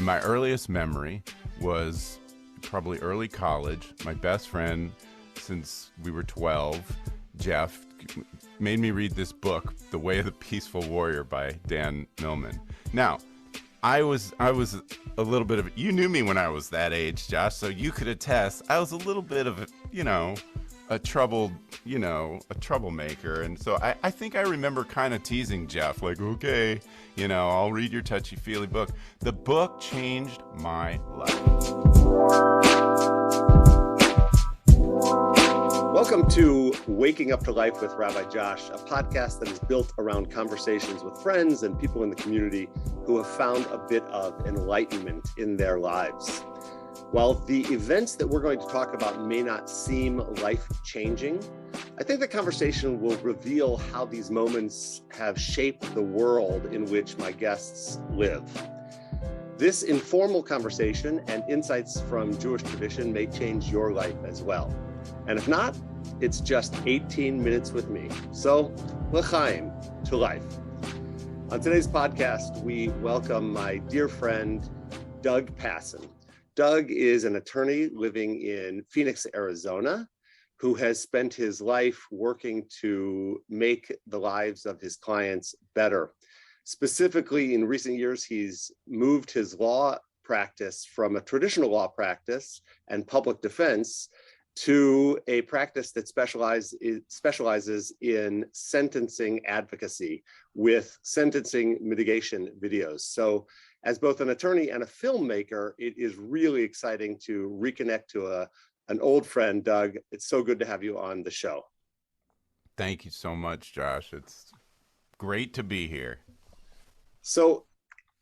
my earliest memory was probably early college. My best friend since we were 12, Jeff, made me read this book, The Way of the Peaceful Warrior by Dan Millman. Now, I was a little bit of, you knew me when I was that age, Josh, so you could attest, I was a little bit of, a troublemaker. And so I think I remember kind of teasing Jeff, like, okay, I'll read your touchy-feely book. The book changed my life. Welcome to Waking Up to Life with Rabbi Josh, a podcast that is built around conversations with friends and people in the community who have found a bit of enlightenment in their lives. While the events that we're going to talk about may not seem life-changing, I think the conversation will reveal how these moments have shaped the world in which my guests live. This informal conversation and insights from Jewish tradition may change your life as well. And if not, it's just 18 minutes with me. So, l'chaim, to life. On today's podcast, we welcome my dear friend, Doug Passon. Doug is an attorney living in Phoenix, Arizona, who has spent his life working to make the lives of his clients better. Specifically, in recent years, he's moved his law practice from a traditional law practice and public defense to a practice that specializes in sentencing advocacy with sentencing mitigation videos. So as both an attorney and a filmmaker, it is really exciting to reconnect to an old friend, Doug. It's so good to have you on the show. Thank you so much, Josh. It's great to be here. So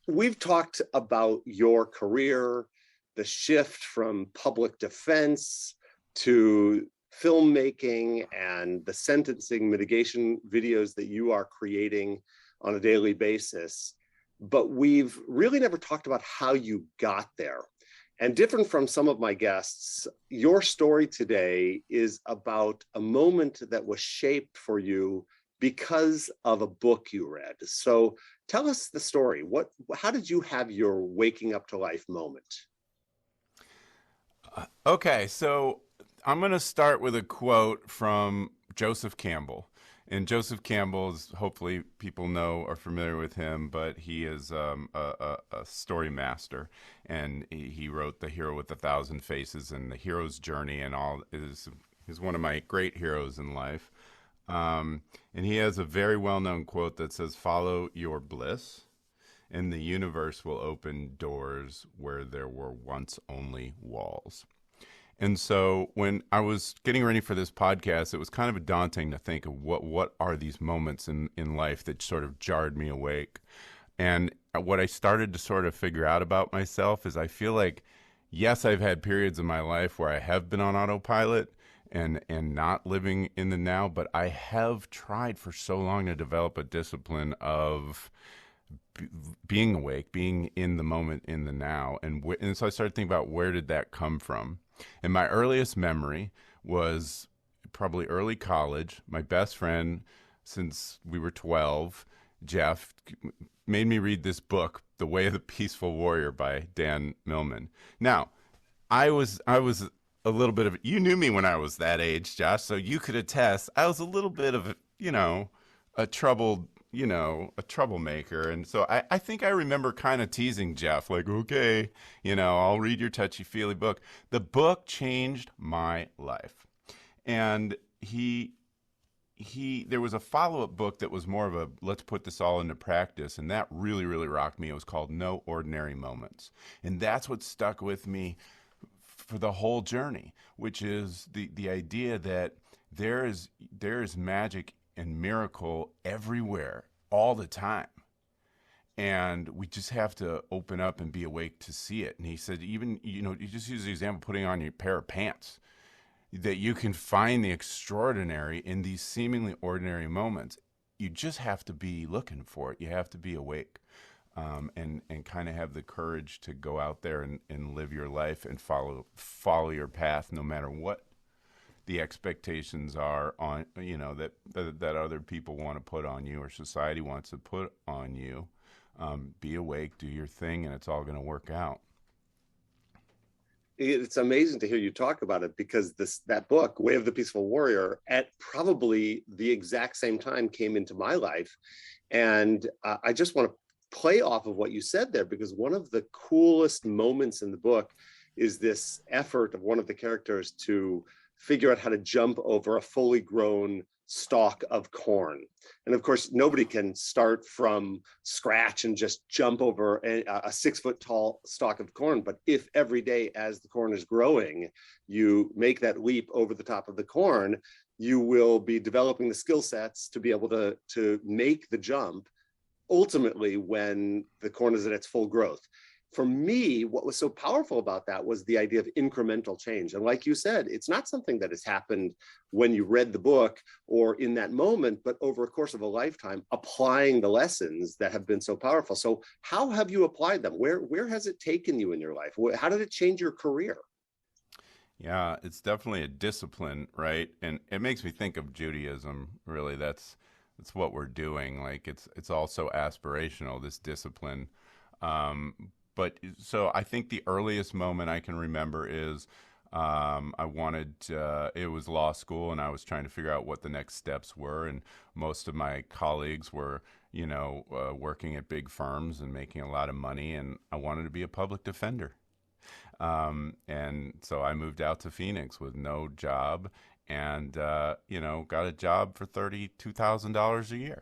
we've talked about your career, the shift from public defense to filmmaking and the sentencing mitigation videos that you are creating on a daily basis. But we've really never talked about how you got there. And different from some of my guests, your story today is about a moment that was shaped for you because of a book you read. So tell us the story. How did you have your waking up to life moment? Okay, so I'm going to start with a quote from Joseph Campbell. And Joseph Campbell is, hopefully people know, are familiar with him, but he is a story master. And he wrote The Hero with a Thousand Faces and The Hero's Journey and all. Is one of my great heroes in life. And he has a very well-known quote that says, "Follow your bliss, and the universe will open doors where there were once only walls." And so when I was getting ready for this podcast, it was kind of daunting to think of what are these moments in life that sort of jarred me awake. And what I started to sort of figure out about myself is I feel like, yes, I've had periods in my life where I have been on autopilot and not living in the now, but I have tried for so long to develop a discipline of being awake, being in the moment, in the now. And so I started thinking about, where did that come from? And my earliest memory was probably early college. My best friend since we were 12, Jeff, made me read this book, The Way of the Peaceful Warrior by Dan Millman. Now, I was a little bit of, you knew me when I was that age, Josh, so you could attest, I was a little bit of, a troublemaker. And so I think I remember kind of teasing Jeff, like, okay, I'll read your touchy-feely book. The book changed my life. And there was a follow-up book that was more of a, let's put this all into practice. And that really, really rocked me. It was called No Ordinary Moments. And that's what stuck with me for the whole journey, which is the idea that there is magic and miracle everywhere, all the time. And we just have to open up and be awake to see it. And he said, even, you just use the example, putting on your pair of pants, that you can find the extraordinary in these seemingly ordinary moments. You just have to be looking for it. You have to be awake, and kind of have the courage to go out there and live your life and follow your path, no matter what the expectations are on, that other people want to put on you or society wants to put on you. Be awake, do your thing, and it's all going to work out. It's amazing to hear you talk about it, because that book, Way of the Peaceful Warrior, at probably the exact same time came into my life. And I just want to play off of what you said there, because one of the coolest moments in the book is this effort of one of the characters to figure out how to jump over a fully grown stalk of corn. And of course, nobody can start from scratch and just jump over a 6-foot tall stalk of corn. But if every day as the corn is growing, you make that leap over the top of the corn, you will be developing the skill sets to be able to make the jump ultimately when the corn is at its full growth. For me, what was so powerful about that was the idea of incremental change. And like you said, it's not something that has happened when you read the book or in that moment, but over a course of a lifetime, applying the lessons that have been so powerful. So how have you applied them? Where has it taken you in your life? How did it change your career? Yeah, it's definitely a discipline, right? And it makes me think of Judaism. Really, that's what we're doing. Like it's also aspirational, this discipline. But so I think the earliest moment I can remember is I wanted, it was law school, and I was trying to figure out what the next steps were. And most of my colleagues were, working at big firms and making a lot of money. And I wanted to be a public defender. And so I moved out to Phoenix with no job and, got a job for $32,000 a year.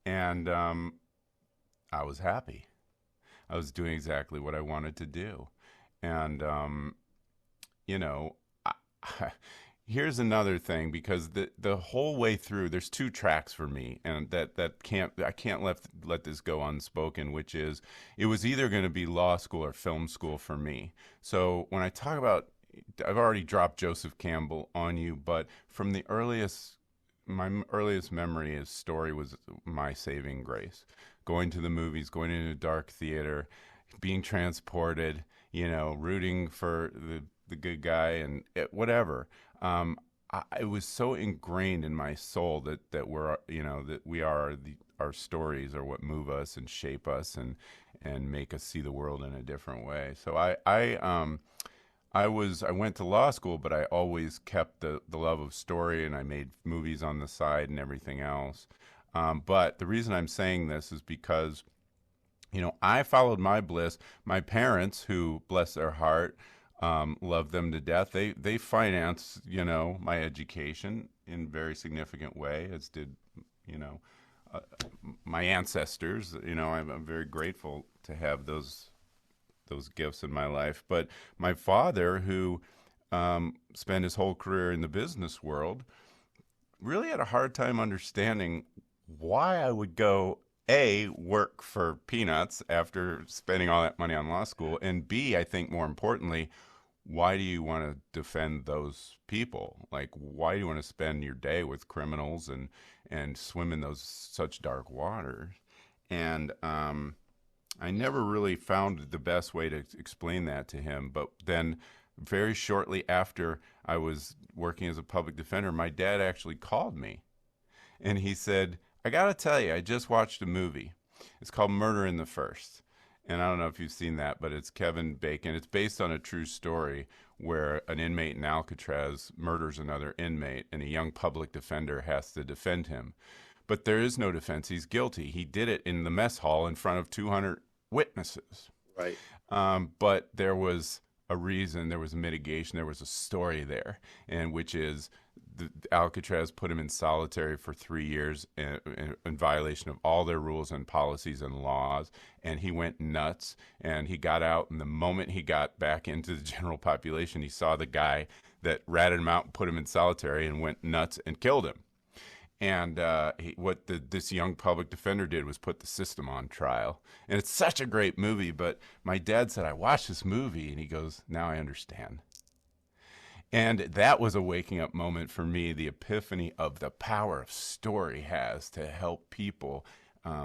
And I was happy. I was doing exactly what I wanted to do. And, here's another thing, because the whole way through, there's two tracks for me, and I can't let this go unspoken, which is it was either going to be law school or film school for me. So when I talk about, I've already dropped Joseph Campbell on you, but from my earliest memory, his story was my saving grace. Going to the movies, going into a dark theater, being transported, rooting for the good guy and whatever. It was so ingrained in my soul that our stories are what move us and shape us and make us see the world in a different way. So I went to law school, but I always kept the love of story, and I made movies on the side and everything else. But the reason I'm saying this is because, I followed my bliss. My parents, who, bless their heart, love them to death. They finance, my education in a very significant way, as did, my ancestors. I'm very grateful to have those gifts in my life. But my father, who spent his whole career in the business world, really had a hard time understanding why I would go work for peanuts after spending all that money on law school, and B, I think more importantly, why do you want to defend those people? Like, why do you want to spend your day with criminals and swim in those such dark waters? And I never really found the best way to explain that to him. But then very shortly after I was working as a public defender, my dad actually called me, and he said, I got to tell you, I just watched a movie. It's called Murder in the First. And I don't know if you've seen that, but it's Kevin Bacon. It's based on a true story where an inmate in Alcatraz murders another inmate, and a young public defender has to defend him. But there is no defense. He's guilty. He did it in the mess hall in front of 200 witnesses. Right. But there was a reason, there was a mitigation, there was a story there, and which is Alcatraz put him in solitary for 3 years in violation of all their rules and policies and laws, and he went nuts, and he got out, and the moment he got back into the general population, he saw the guy that ratted him out and put him in solitary and went nuts and killed him. And this young public defender did was put the system on trial. And it's such a great movie, but my dad said, I watched this movie, and he goes, now I understand. And that was a waking up moment for me, the epiphany of the power of story has to help people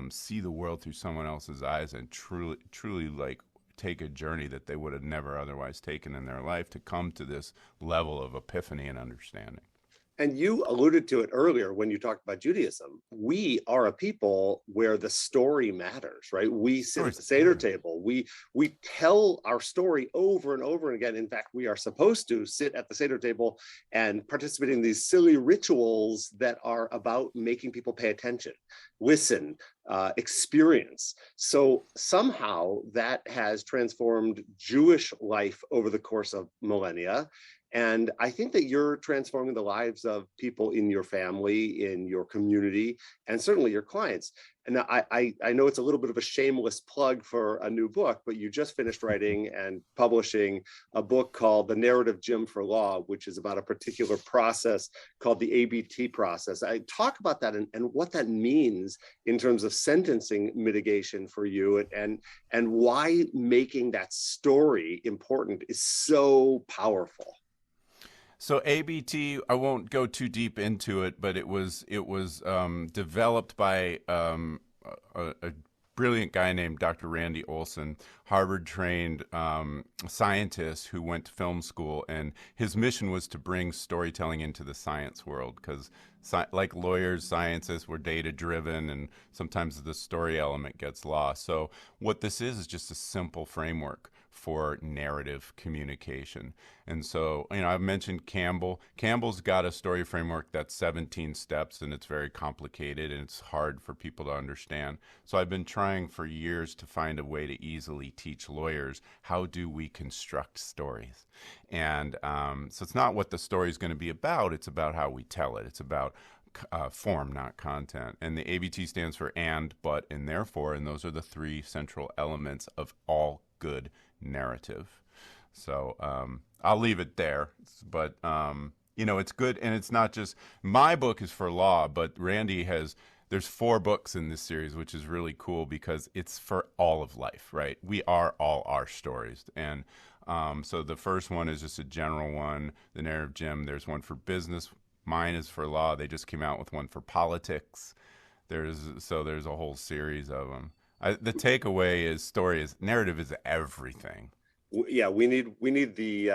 see the world through someone else's eyes and truly like take a journey that they would have never otherwise taken in their life to come to this level of epiphany and understanding. And you alluded to it earlier when you talked about Judaism. We are a people where the story matters, right? We sit at the Seder table. We tell our story over and over again. In fact, we are supposed to sit at the Seder table and participate in these silly rituals that are about making people pay attention, listen, experience. So somehow that has transformed Jewish life over the course of millennia. And I think that you're transforming the lives of people in your family, in your community, and certainly your clients. And I know it's a little bit of a shameless plug for a new book, but you just finished writing and publishing a book called The Narrative Gym for Law, which is about a particular process called the ABT process. I talk about that and what that means in terms of sentencing mitigation for you, and why making that story important is so powerful. So ABT, I won't go too deep into it, but it was developed by a brilliant guy named Dr. Randy Olson, Harvard-trained scientist who went to film school, and his mission was to bring storytelling into the science world because, like lawyers, scientists, we're data-driven, and sometimes the story element gets lost. So what this is just a simple framework for narrative communication. And so, I've mentioned Campbell. Campbell's got a story framework that's 17 steps, and it's very complicated, and it's hard for people to understand. So I've been trying for years to find a way to easily teach lawyers how do we construct stories. And so it's not what the story is going to be about, it's about how we tell it. It's about form, not content. And the ABT stands for and, but, and therefore, and those are the three central elements of all good narrative. So I'll leave it there, but it's good. And it's not just my book is for law, but there's 4 books in this series, which is really cool because it's for all of life, right? We are all our stories. And so the first one is just a general one, the narrative gym. There's one for business. Mine is for law. They just came out with one for politics. There's a whole series of them. The takeaway is narrative is everything. Yeah, we need the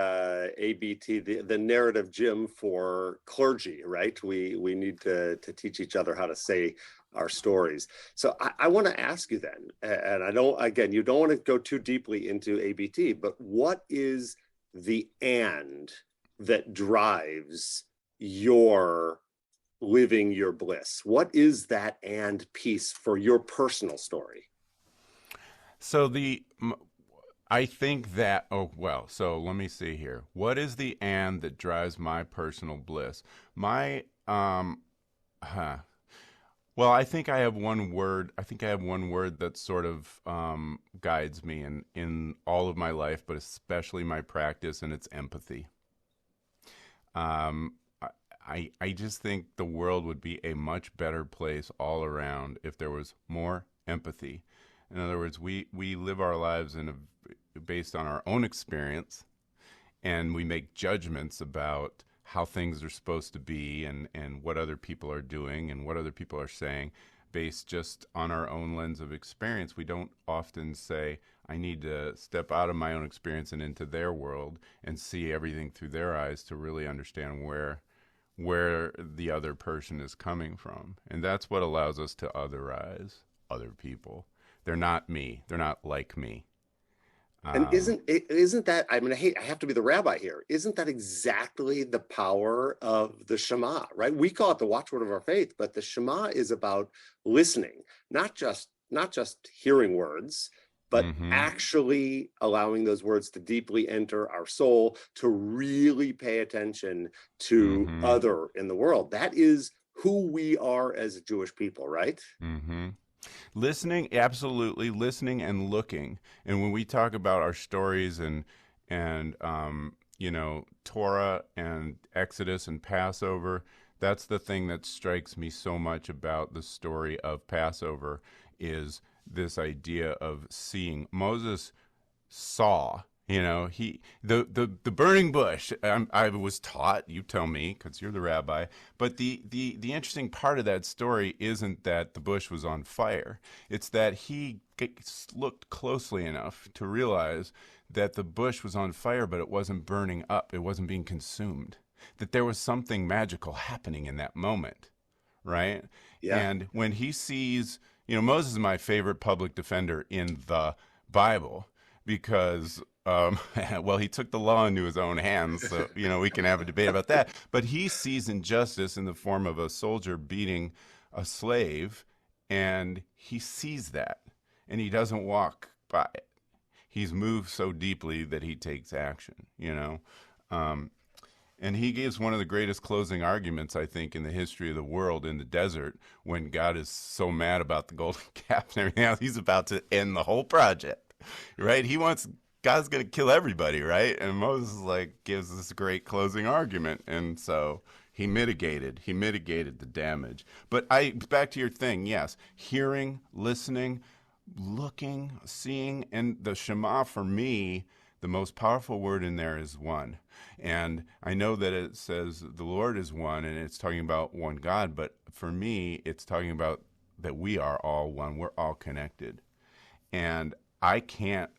ABT, the narrative gym for clergy, right? We need to teach each other how to say our stories. So I want to ask you then, and you don't want to go too deeply into ABT, but what is the and that drives your living your bliss? What is that and piece for your personal story? So I think that, so let me see here. What is the and that drives my personal bliss? Well, I think I have one word. That sort of guides me in all of my life, but especially my practice, and it's empathy. I just think the world would be a much better place all around if there was more empathy. In other words, we live our lives based on our own experience, and we make judgments about how things are supposed to be and what other people are doing and what other people are saying based just on our own lens of experience. We don't often say, I need to step out of my own experience and into their world and see everything through their eyes to really understand where the other person is coming from. And that's what allows us to otherize other people. They're not me. They're not like me. And isn't that, I have to be the rabbi here. Isn't that exactly the power of the Shema, right? We call it the watchword of our faith, but the Shema is about listening, not just hearing words, but actually allowing those words to deeply enter our soul, to really pay attention to other in the world. That is who we are as Jewish people, right? Listening, absolutely, listening and looking. And when we talk about our stories and Torah and Exodus and Passover, that's the thing that strikes me so much about the story of Passover is this idea of seeing. Moses saw, the burning bush. I was taught, you tell me, because you're the rabbi. But the interesting part of that story isn't that the bush was on fire. It's that he looked closely enough to realize that the bush was on fire, but it wasn't burning up. It wasn't being consumed. that there was something magical happening in that moment, right? Yeah. And when he sees, Moses is my favorite public defender in the Bible because, well, he took the law into his own hands. So, we can have a debate about that. But he sees injustice in the form of a soldier beating a slave, and he sees that, and he doesn't walk by it. He's moved so deeply that he takes action. And he gives one of the greatest closing arguments, I think, in the history of the world in the desert when God is so mad about the golden calf and everything else. He's about to end the whole project, right? God's going to kill everybody, right? And Moses gives this great closing argument. And so he mitigated the damage. But back to your thing, yes, hearing, listening, looking, seeing, and the Shema for me, the most powerful word in there is one. And I know that it says the Lord is one, and it's talking about one God, but for me, it's talking about that we are all one. We're all connected. And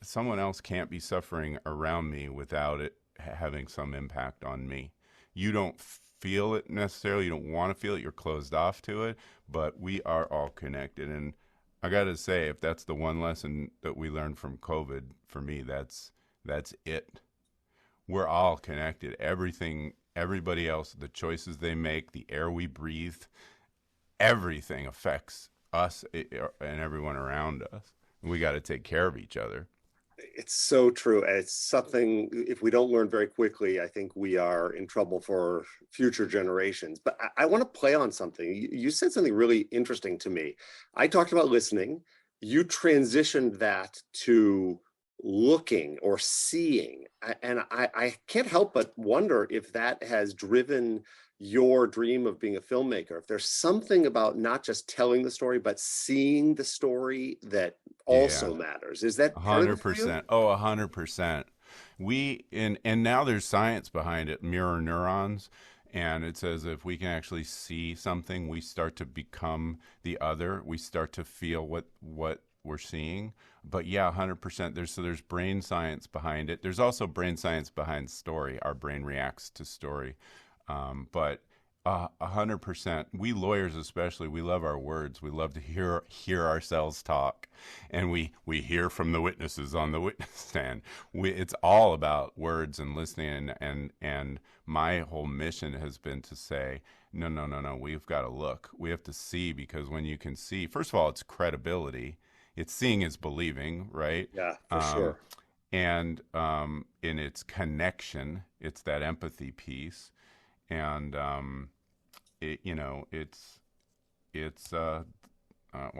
someone else can't be suffering around me without it having some impact on me. You don't feel it necessarily. You don't want to feel it. You're closed off to it, but we are all connected. And I got to say, if that's the one lesson that we learned from COVID, for me, that's it. We're all connected. Everything, everybody else, the choices they make, the air we breathe, everything affects us and everyone around us. We got to take care of each other. It's so true. And it's something, if we don't learn very quickly, I think we are in trouble for future generations. But I want to play on something. You said something really interesting to me. I talked about listening. You transitioned that to looking or seeing. And I can't help but wonder if that has driven your dream of being a filmmaker. If there's something about not just telling the story, but seeing the story that also matters. Is that 100%? Oh, 100%. And now there's science behind it, mirror neurons. And it says if we can actually see something, we start to become the other. We start to feel what we're seeing. But yeah, 100%. There's brain science behind it. There's also brain science behind story. Our brain reacts to story. But 100%. We lawyers especially, we love our words. We love to hear ourselves talk, and we hear from the witnesses on the witness stand. It's all about words and listening. And my whole mission has been to say, no. We've got to look. We have to see, because when you can see, first of all, it's credibility. It's seeing is believing, right? Yeah, for sure. And in its connection, it's that empathy piece. And well,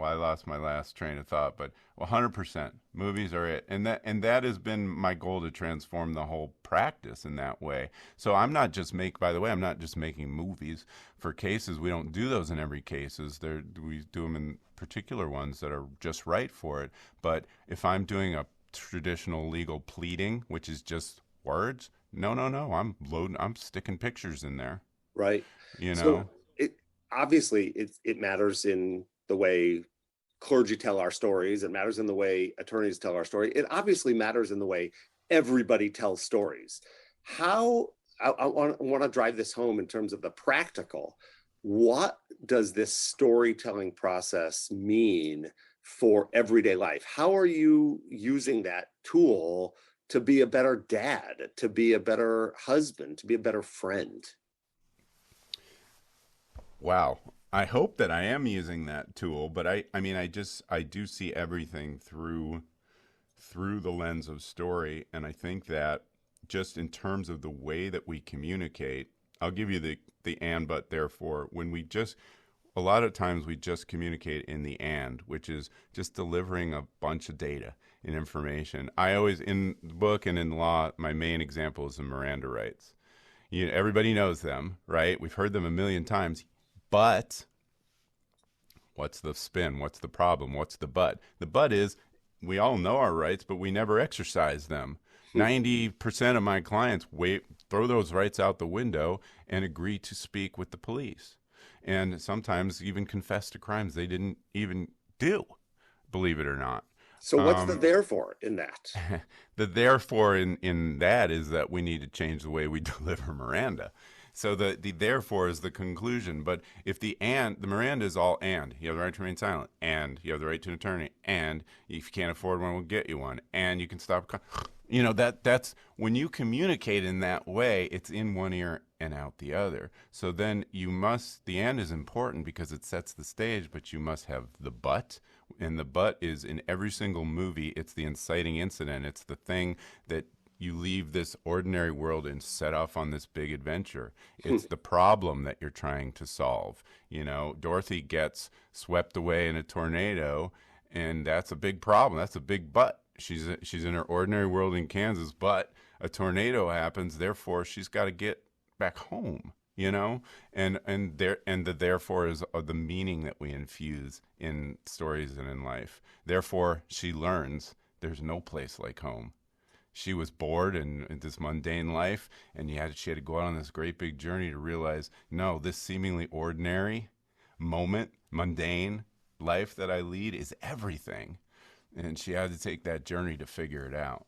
I lost my last train of thought, but 100% movies are it. And that has been my goal, to transform the whole practice in that way. So I'm not just making movies for cases. We don't do those in every cases. We do them in particular ones that are just right for it. But if I'm doing a traditional legal pleading, which is just words, no, I'm sticking pictures in there. Right. So it matters in the way clergy tell our stories. It matters in the way attorneys tell our story. It obviously matters in the way everybody tells stories. How I want to drive this home in terms of the practical. What does this storytelling process mean for everyday life? How are you using that tool to be a better dad, to be a better husband, to be a better friend? Wow. I hope that I am using that tool, but I do see everything through the lens of story. And I think that just in terms of the way that we communicate, I'll give you the and, but, therefore, a lot of times we just communicate in the and, which is just delivering a bunch of data and information. I always, in the book and in law, my main example is the Miranda rights. Everybody knows them, right? We've heard them a million times, but what's the spin? What's the problem? What's the but? The but is we all know our rights, but we never exercise them. 90% of my clients throw those rights out the window and agree to speak with the police, and sometimes even confess to crimes they didn't even do, believe it or not. So what's the therefore in that? The therefore in that is that we need to change the way we deliver Miranda. So the therefore is the conclusion. But if the Miranda is all and, you have the right to remain silent, and you have the right to an attorney, and if you can't afford one, we'll get you one, and you can stop. That's when you communicate in that way, it's in one ear and out the other. So then the and is important because it sets the stage, but you must have the but. And the but is in every single movie, it's the inciting incident. It's the thing that you leave this ordinary world and set off on this big adventure. It's the problem that you're trying to solve. Dorothy gets swept away in a tornado, and that's a big problem. That's a big but. She's in her ordinary world in Kansas, but a tornado happens. Therefore, she's got to get back home. And the therefore is the meaning that we infuse in stories and in life. Therefore, she learns there's no place like home. She was bored in this mundane life, and she had to go out on this great big journey to realize, no, this seemingly ordinary moment, mundane life that I lead is everything. And she had to take that journey to figure it out.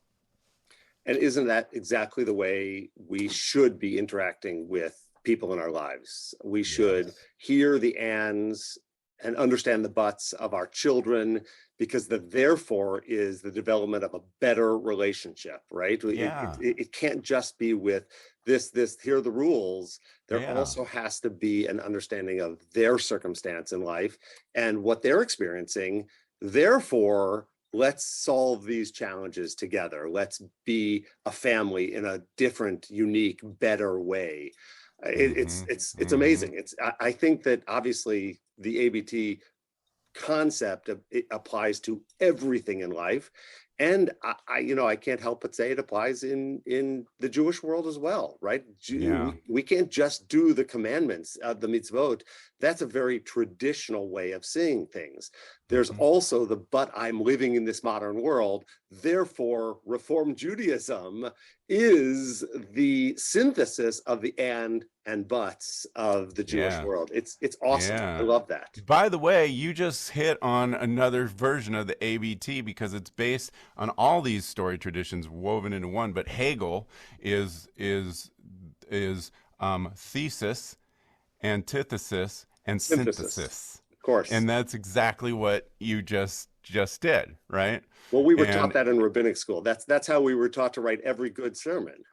And isn't that exactly the way we should be interacting with people in our lives? We should hear the ands and understand the buts of our children, because the therefore is the development of a better relationship, right? Yeah. It can't just be with this, here are the rules. There also has to be an understanding of their circumstance in life and what they're experiencing. Therefore, let's solve these challenges together. Let's be a family in a different, unique, better way. It's amazing. I think that obviously the ABT concept it applies to everything in life, and I can't help but say it applies in the Jewish world as well, right? We can't just do the commandments, the mitzvot. That's a very traditional way of seeing things. There's also the but I'm living in this modern world. Therefore, Reform Judaism is the synthesis of the and buts of the Jewish world. It's awesome. I love that. By the way, you just hit on another version of the ABT because it's based on all these story traditions woven into one. But Hegel is thesis, antithesis, and synthesis. Of course. And that's exactly what you just did, right? Well, we were taught that in rabbinic school. That's how we were taught to write every good sermon.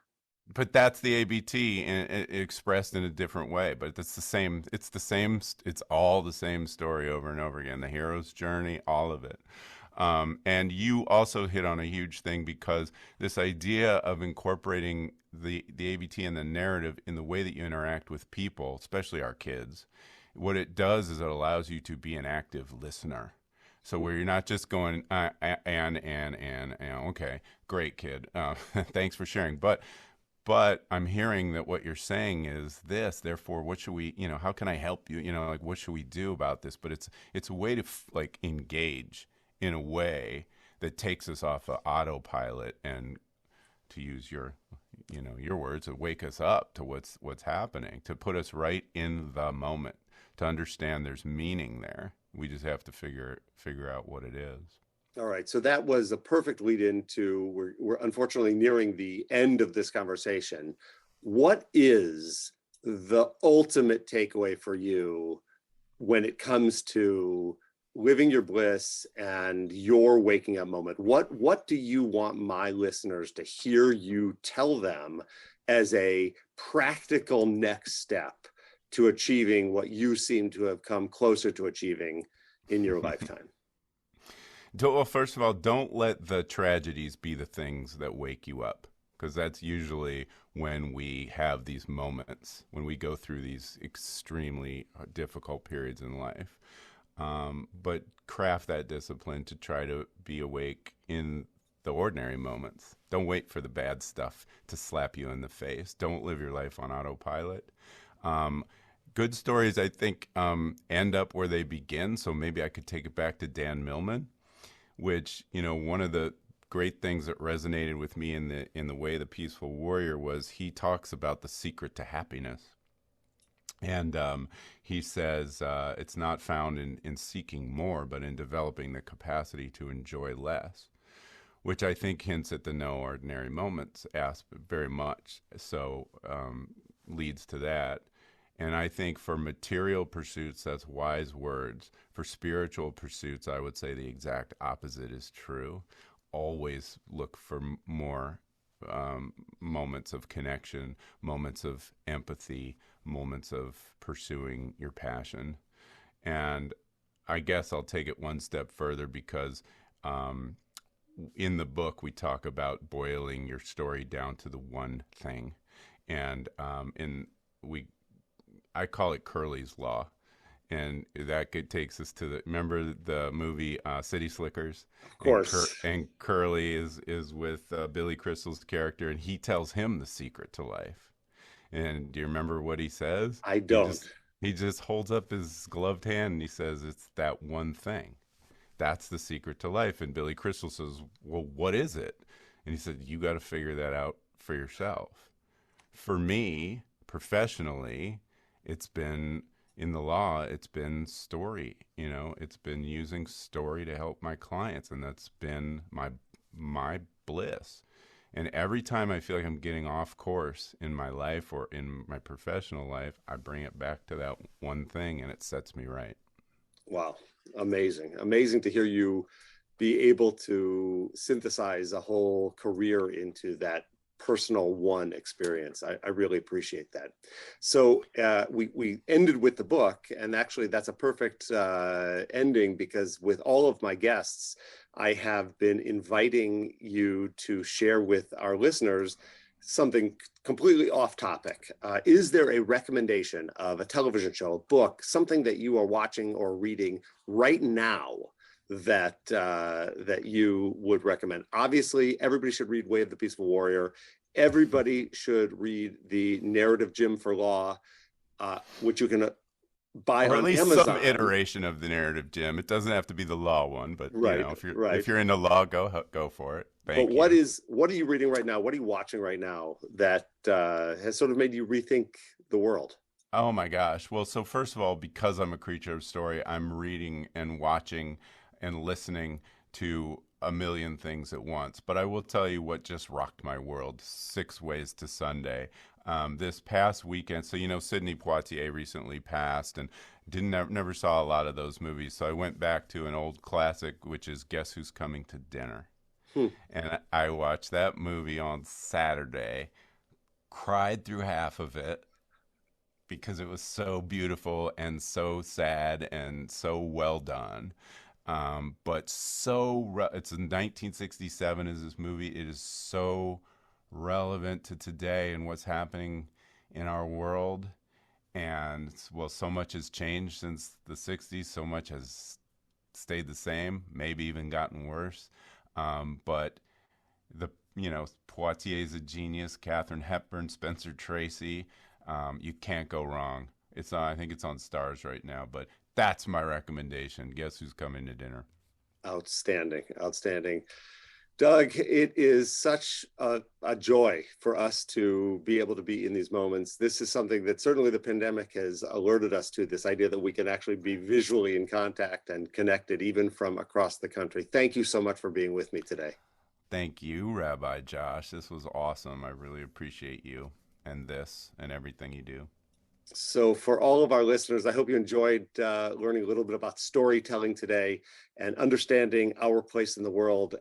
But that's the ABT expressed in a different way. But it's the same. It's all the same story over and over again. The hero's journey, all of it. And you also hit on a huge thing, because this idea of incorporating the ABT and the narrative in the way that you interact with people, especially our kids, what it does is it allows you to be an active listener. So where you're not just going, and okay, great kid, thanks for sharing. But I'm hearing that what you're saying is this, therefore, what should we, how can I help you? What should we do about this? But it's a way to engage in a way that takes us off of autopilot, and to use your words, to wake us up to what's happening, to put us right in the moment, to understand there's meaning there. We just have to figure out what it is. All right. So that was a perfect lead into, we're unfortunately nearing the end of this conversation. What is the ultimate takeaway for you when it comes to living your bliss and your waking up moment? What do you want my listeners to hear you tell them as a practical next step to achieving what you seem to have come closer to achieving in your lifetime? Well, first of all, don't let the tragedies be the things that wake you up, because that's usually when we have these moments, when we go through these extremely difficult periods in life. But craft that discipline to try to be awake in the ordinary moments. Don't wait for the bad stuff to slap you in the face. Don't live your life on autopilot. Good stories, I think, end up where they begin. So maybe I could take it back to Dan Millman, which, one of the great things that resonated with me in the way The Peaceful Warrior was he talks about the secret to happiness. And he says it's not found in seeking more, but in developing the capacity to enjoy less, which I think hints at the no ordinary moments aspect very much. So, leads to that. And I think for material pursuits, that's wise words. For spiritual pursuits, I would say the exact opposite is true. Always look for more moments of connection, moments of empathy, moments of pursuing your passion. And I guess I'll take it one step further because in the book, we talk about boiling your story down to the one thing. And I call it Curly's Law. And that takes us to remember the movie City Slickers? Of course. And Curly is with Billy Crystal's character, and he tells him the secret to life. And do you remember what he says? I don't. He just holds up his gloved hand and he says, it's that one thing. That's the secret to life. And Billy Crystal says, well, what is it? And he said, you got to figure that out for yourself. For me, professionally, it's been in the law, it's been story. It's been using story to help my clients, and that's been my bliss. And every time I feel like I'm getting off course in my life or in my professional life, I bring it back to that one thing, and it sets me right. Wow. Amazing. Amazing to hear you be able to synthesize a whole career into that personal one experience. I really appreciate that. So we ended with the book, and actually that's a perfect ending, because with all of my guests, I have been inviting you to share with our listeners something completely off topic. Is there a recommendation of a television show, a book, something that you are watching or reading right now that you would recommend? Obviously, everybody should read Way of the Peaceful Warrior. Everybody should read the Narrative Gym for Law, which you can buy on Amazon. Or at least some iteration of the Narrative Gym. It doesn't have to be the law one, but right, if you're into law, go for it. Thank you. What are you reading right now? What are you watching right now that has sort of made you rethink the world? Oh my gosh. Well, so first of all, because I'm a creature of story, I'm reading and watching and listening to a million things at once. But I will tell you what just rocked my world: 6 Ways to Sunday. This past weekend, so Sidney Poitier recently passed, and never saw a lot of those movies. So I went back to an old classic, which is Guess Who's Coming to Dinner. And I watched that movie on Saturday, cried through half of it because it was so beautiful and so sad and so well done. But it's in 1967 is this movie. It is so relevant to today and what's happening in our world. And well, so much has changed since the 60s. So much has stayed the same, maybe even gotten worse. But Poitier's a genius. Katharine Hepburn, Spencer Tracy. You can't go wrong. I think it's on Stars right now, but that's my recommendation. Guess Who's Coming to Dinner? Outstanding. Doug, it is such a joy for us to be able to be in these moments. This is something that certainly the pandemic has alerted us to, this idea that we can actually be visually in contact and connected even from across the country. Thank you so much for being with me today. Thank you, Rabbi Josh. This was awesome. I really appreciate you and this and everything you do. So for all of our listeners, I hope you enjoyed learning a little bit about storytelling today and understanding our place in the world.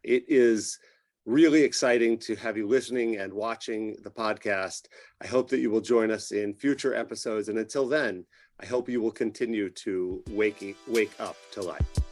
It is really exciting to have you listening and watching the podcast. I hope that you will join us in future episodes. And until then, I hope you will continue to wake up to life.